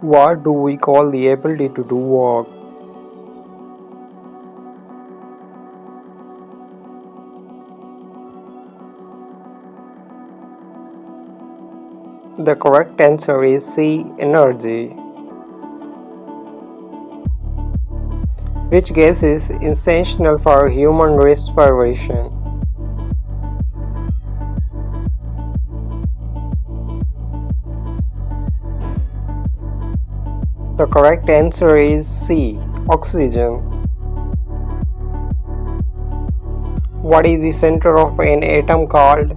What do we call the ability to do work? The correct answer is C. Energy. Which gas is essential for human respiration? The correct answer is C. Oxygen. What is the center of an atom called?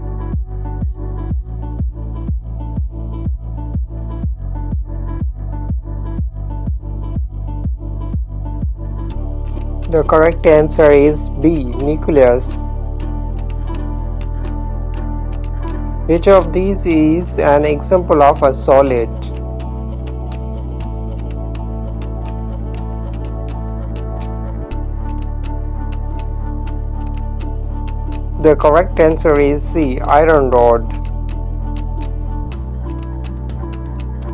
The correct answer is B. Nucleus. Which of these is an example of a solid? The correct answer is C. Iron rod.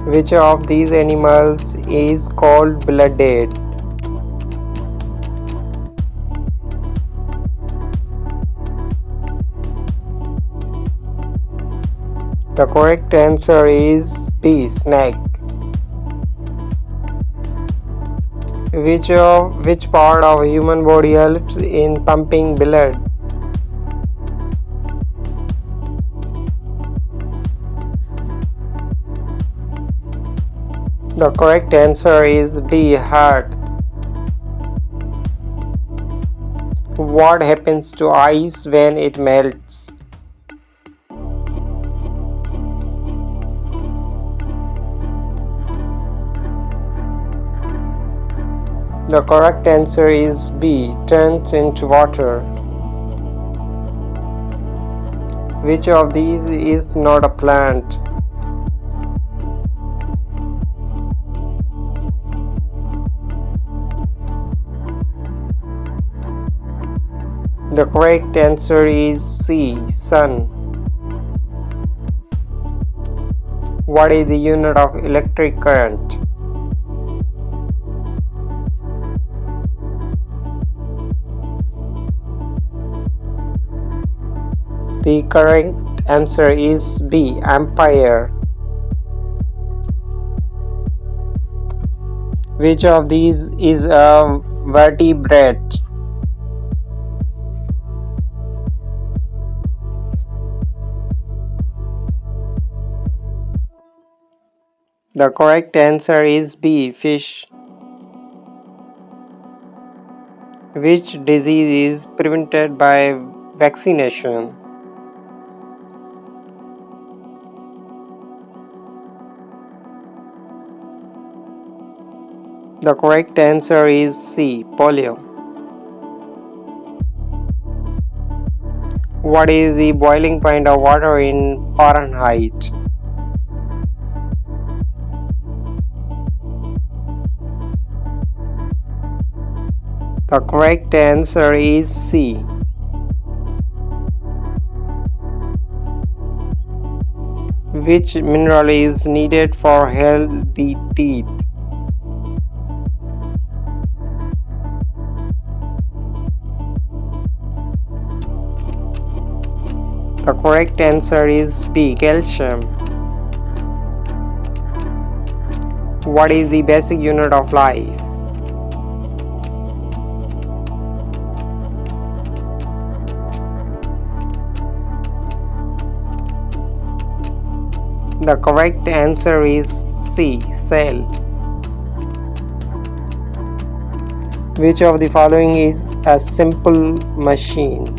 Which of these animals is cold-blooded? The correct answer is B. Snake. Which part of human body helps in pumping blood? The correct answer is D. Heart. What happens to ice when it melts? The correct answer is B. Turns into water. Which of these is not a plant? The correct answer is C. Sun. What is the unit of electric current? The correct answer is B. Ampere. Which of these is a vertebrate? The correct answer is B. Fish. Which disease is prevented by vaccination? The correct answer is C. Polio. What is the boiling point of water in Fahrenheit? The correct answer is C. Which mineral is needed for healthy teeth? The correct answer is B. Calcium. What is the basic unit of life? The correct answer is C. Cell. Which of the following is a simple machine?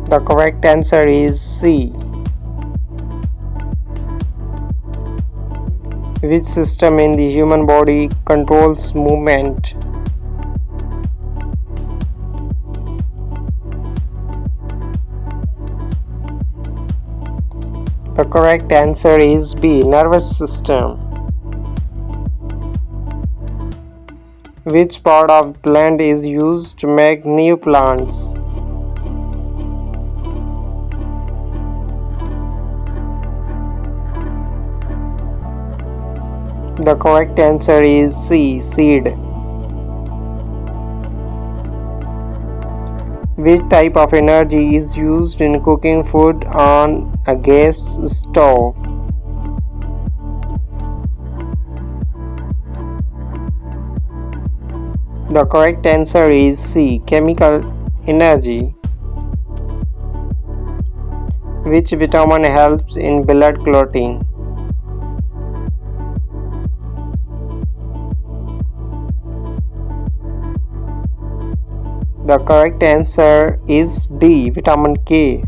The correct answer is C. Which system in the human body controls movement? The correct answer is B. Nervous system. Which part of plant is used to make new plants? The correct answer is C. Seed. Which type of energy is used in cooking food on a gas stove? The correct answer is C. Chemical energy. Which vitamin helps in blood clotting? The correct answer is D. Vitamin K.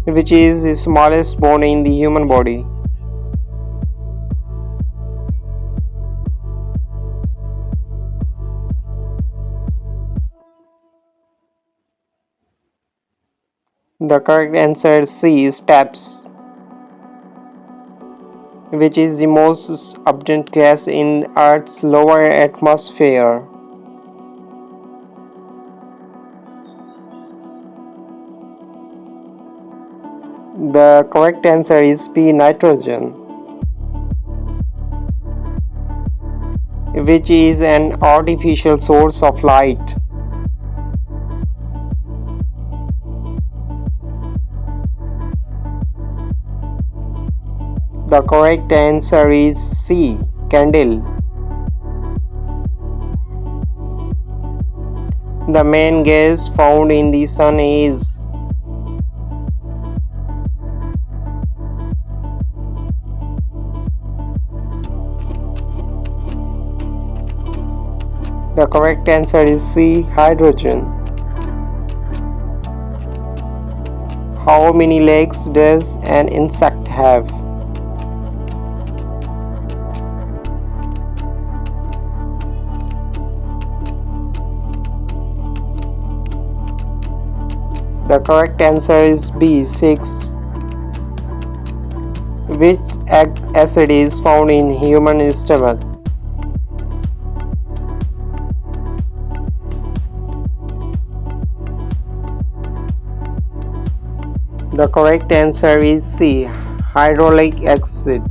Which is the smallest bone in the human body? The correct answer is C. Steps. Which is the most abundant gas in Earth's lower atmosphere? The correct answer is B. Nitrogen. Which is an artificial source of light? The correct answer is C. Candle. The main gas found in the sun is? The correct answer is C. Hydrogen. How many legs does an insect have? The correct answer is B. 6. Which acid is found in human stomach? The correct answer is C. Hyaluronic acid.